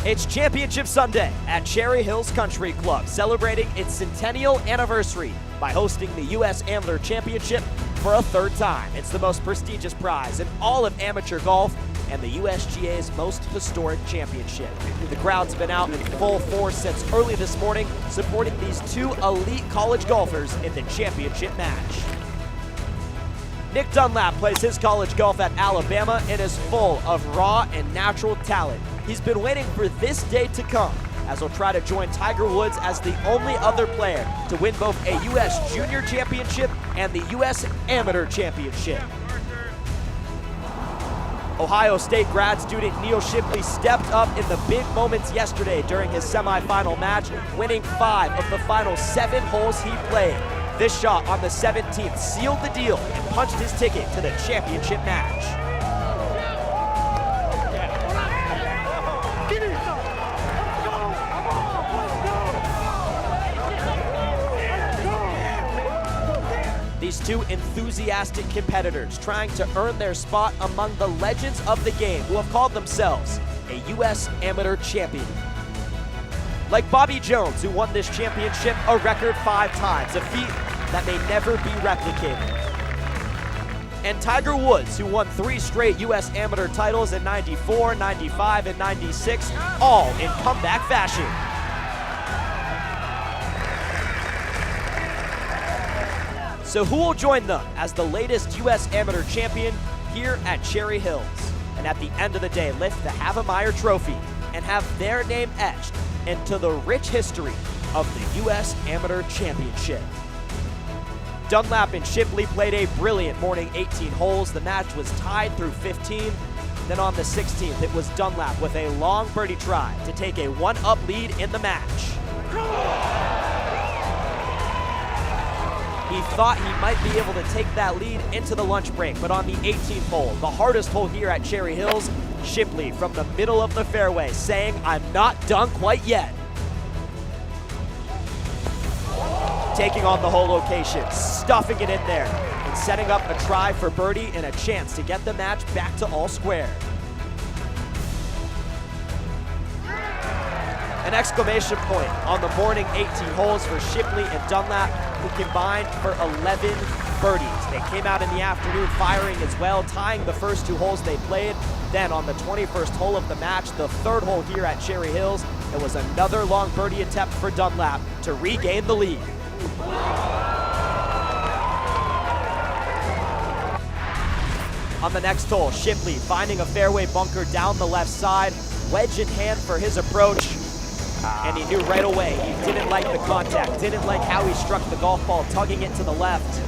It's Championship Sunday at Cherry Hills Country Club, celebrating its centennial anniversary by hosting the U.S. Amateur Championship for a third time. It's the most prestigious prize in all of amateur golf and the USGA's most historic championship. The crowd's been out in full force since early this morning, supporting these two elite college golfers in the championship match. Nick Dunlap plays his college golf at Alabama and is full of raw and natural talent. He's been waiting for this day to come, as he'll try to join Tiger Woods as the only other player to win both a U.S. Junior Championship and the U.S. Amateur Championship. Ohio State grad student Neil Shipley stepped up in the big moments yesterday during his semifinal match, winning 5 of the final 7 holes he played. This shot on the 17th sealed the deal and punched his ticket to the championship match. These two enthusiastic competitors trying to earn their spot among the legends of the game who have called themselves a U.S. Amateur Champion. Like Bobby Jones, who won this championship a record 5 times, a feat that may never be replicated. And Tiger Woods, who won 3 straight U.S. Amateur titles in '94, '95, and '96, all in comeback fashion. So who will join them as the latest U.S. Amateur Champion here at Cherry Hills? And at the end of the day, lift the Havemeyer Trophy and have their name etched into the rich history of the U.S. Amateur Championship. Dunlap and Shipley played a brilliant morning 18 holes. The match was tied through 15. Then on the 16th, it was Dunlap with a long birdie try to take a 1-up lead in the match. He thought he might be able to take that lead into the lunch break, but on the 18th hole, the hardest hole here at Cherry Hills, Shipley from the middle of the fairway saying, "I'm not done quite yet." Taking on the whole location, stuffing it in there, and setting up a try for birdie and a chance to get the match back to all square. An exclamation point on the morning 18 holes for Shipley and Dunlap, who combined for 11 birdies. They came out in the afternoon firing as well, tying the first 2 holes they played. Then on the 21st hole of the match, the 3rd hole here at Cherry Hills, it was another long birdie attempt for Dunlap to regain the lead. On the next hole, Shipley finding a fairway bunker down the left side, wedge in hand for his approach. And he knew right away he didn't like the contact, didn't like how he struck the golf ball, tugging it to the left.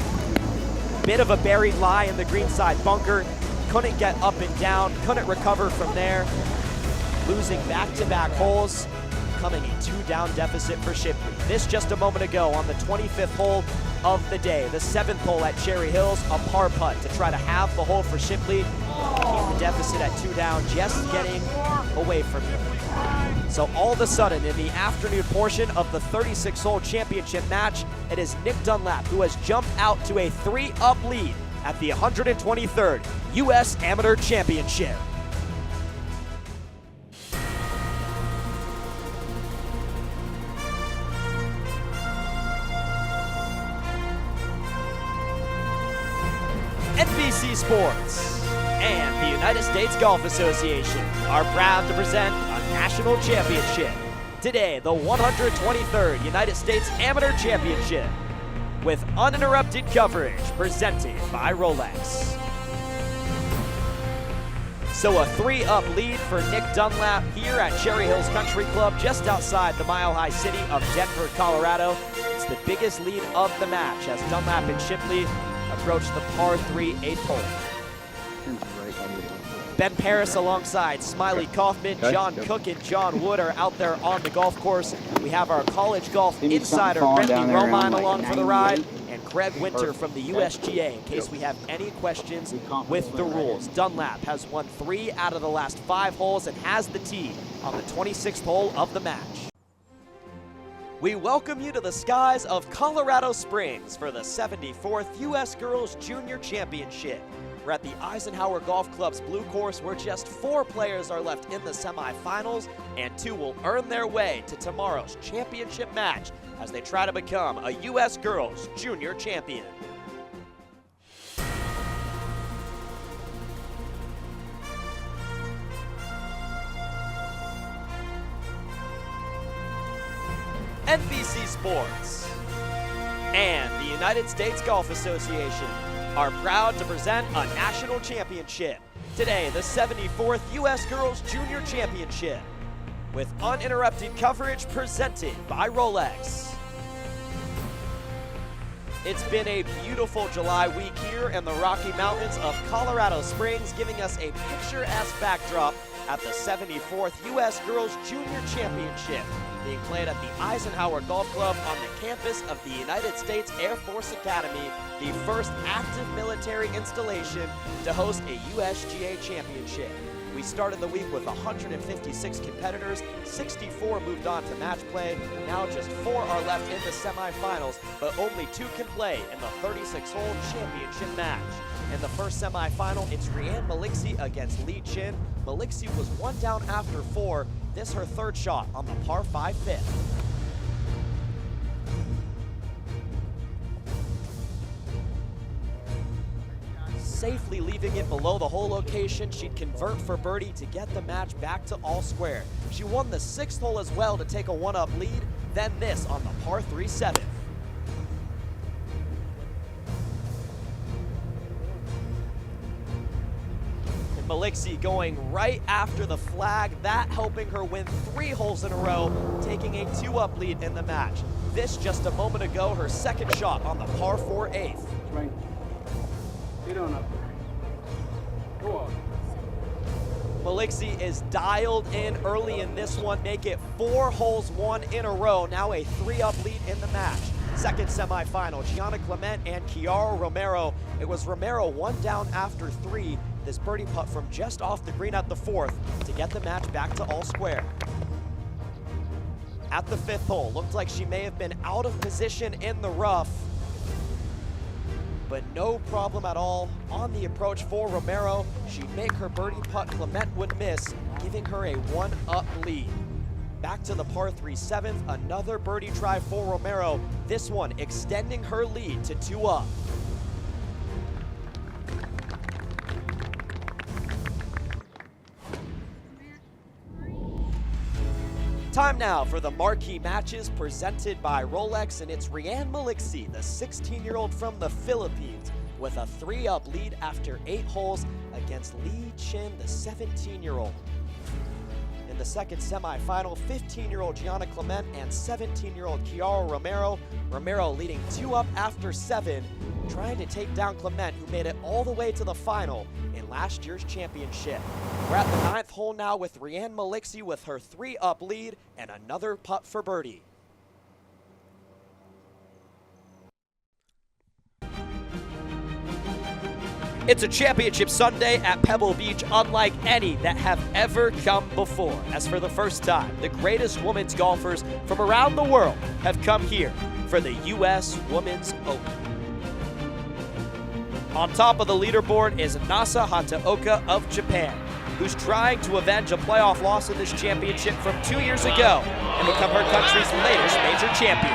Bit of a buried lie in the greenside bunker. Couldn't get up and down, couldn't recover from there. Losing back-to-back holes, becoming a 2-down deficit for Shipley. This just a moment ago on the 25th hole of the day. The 7th hole at Cherry Hills, a par putt to try to halve the hole for Shipley. Keep the deficit at 2 down, just getting away from him. So all of a sudden, in the afternoon portion of the 36-hole championship match, it is Nick Dunlap who has jumped out to a 3-up lead at the 123rd U.S. Amateur Championship. NBC Sports and the United States Golf Association are proud to present a national championship. Today, the 123rd United States Amateur Championship, with uninterrupted coverage presented by Rolex. So a 3-up lead for Nick Dunlap here at Cherry Hills Country Club, just outside the mile-high city of Denver, Colorado. It's the biggest lead of the match as Dunlap and Shipley approach the par 3 8th hole. Ben Parris alongside Smiley Kaufman, John Cook and John Wood are out there on the golf course. We have our college golf insider, Bentley Romine, along for the ride, and Greg Winter from the USGA in case we have any questions with the rules. Dunlap has won 3 out of the last 5 holes and has the tee on the 26th hole of the match. We welcome you to the skies of Colorado Springs for the 74th U.S. Girls Junior Championship. We're at the Eisenhower Golf Club's blue course where just 4 players are left in the semifinals, and 2 will earn their way to tomorrow's championship match as they try to become a U.S. Girls Junior Champion. NBC Sports and the United States Golf Association are proud to present a national championship. Today, the 74th U.S. Girls Junior Championship, with uninterrupted coverage presented by Rolex. It's been a beautiful July week here in the Rocky Mountains of Colorado Springs, giving us a picturesque backdrop at the 74th U.S. Girls Junior Championship, being played at the Eisenhower Golf Club on the campus of the United States Air Force Academy, the first active military installation to host a USGA championship. We started the week with 156 competitors, 64 moved on to match play. Now just 4 are left in the semifinals, but only 2 can play in the 36-hole championship match. In the first semifinal, it's Rhianne Maliksi against Lee Chin. Maliksi was 1 down after 4. This her 3rd shot on the par 5 fifth. Safely leaving it below the hole location, she'd convert for birdie to get the match back to all square. She won the 6th hole as well to take a 1-up lead, then this on the par 3 7th. Maliksi going right after the flag, that helping her win 3 holes in a row, taking a 2-up lead in the match. This just a moment ago, her 2nd shot on the par 4 8th. Get on up. Go on. Maliksi is dialed in early in this one, make it 4 holes won in a row, now a 3-up lead in the match. Second semifinal, Gianna Clement and Chiara Romero. It was Romero 1 down after 3. This birdie putt from just off the green at the 4th to get the match back to all square. At the 5th hole, looked like she may have been out of position in the rough, but no problem at all on the approach for Romero. She'd make her birdie putt, Clement would miss, giving her a 1-up lead. Back to the par 3 7th, another birdie try for Romero, this one extending her lead to 2 up. Time now for the marquee matches presented by Rolex, and it's Rhianne Maliksi, the 16-year-old from the Philippines, with a 3-up lead after 8 holes against Lee Chin, the 17-year-old. In the second semifinal, 15-year-old Gianna Clement and 17-year-old Chiara Romero. Romero leading 2 up after 7, trying to take down Clement, who made it all the way to the final in last year's championship. We're at the 9th hole now with Rhianne Maliksi with her 3-up lead and another putt for birdie. It's a championship Sunday at Pebble Beach unlike any that have ever come before, as for the first time, the greatest women's golfers from around the world have come here for the U.S. Women's Open. On top of the leaderboard is Nasa Hataoka of Japan, who's trying to avenge a playoff loss in this championship from 2 years ago and become her country's latest major champion.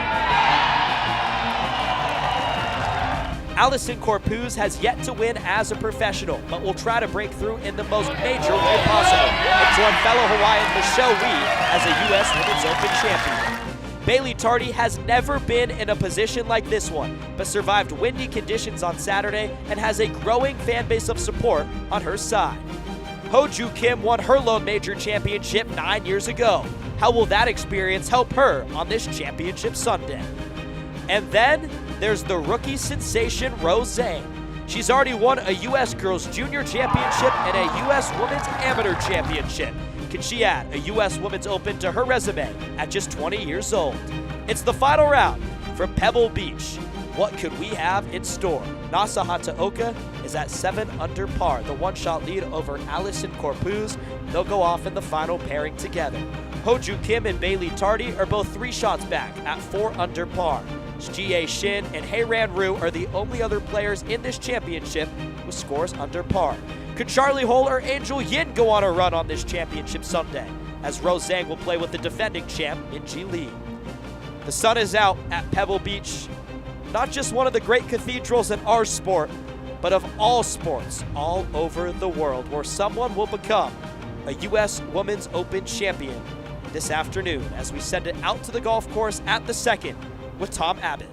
Allison Corpuz has yet to win as a professional, but will try to break through in the most major way possible and join fellow Hawaiian Michelle Wie as a U.S. Women's Open champion. Bailey Tardy has never been in a position like this one, but survived windy conditions on Saturday and has a growing fan base of support on her side. Ho-Joo Kim won her lone major championship 9 years ago. How will that experience help her on this championship Sunday? And then there's the rookie sensation Rose. She's already won a U.S. Girls Junior Championship and a U.S. Women's Amateur Championship. Can she add a U.S. Women's Open to her resume at just 20 years old? It's the final round from Pebble Beach. What could we have in store? Nasa Hataoka is at 7 under par, the 1-shot lead over Allison Corpuz. They'll go off in the final pairing together. Ho-Joo Kim and Bailey Tardy are both 3 shots back at 4 under par. Jie Shin and Heiran Ryu are the only other players in this championship with scores under par. Could Charlie Hole or Angel Yin go on a run on this championship Sunday, as Rose Zhang will play with the defending champ in Ji Lee. The sun is out at Pebble Beach, not just one of the great cathedrals in our sport, but of all sports all over the world, where someone will become a U.S. Women's Open champion this afternoon, as we send it out to the golf course at the second with Tom Abbott.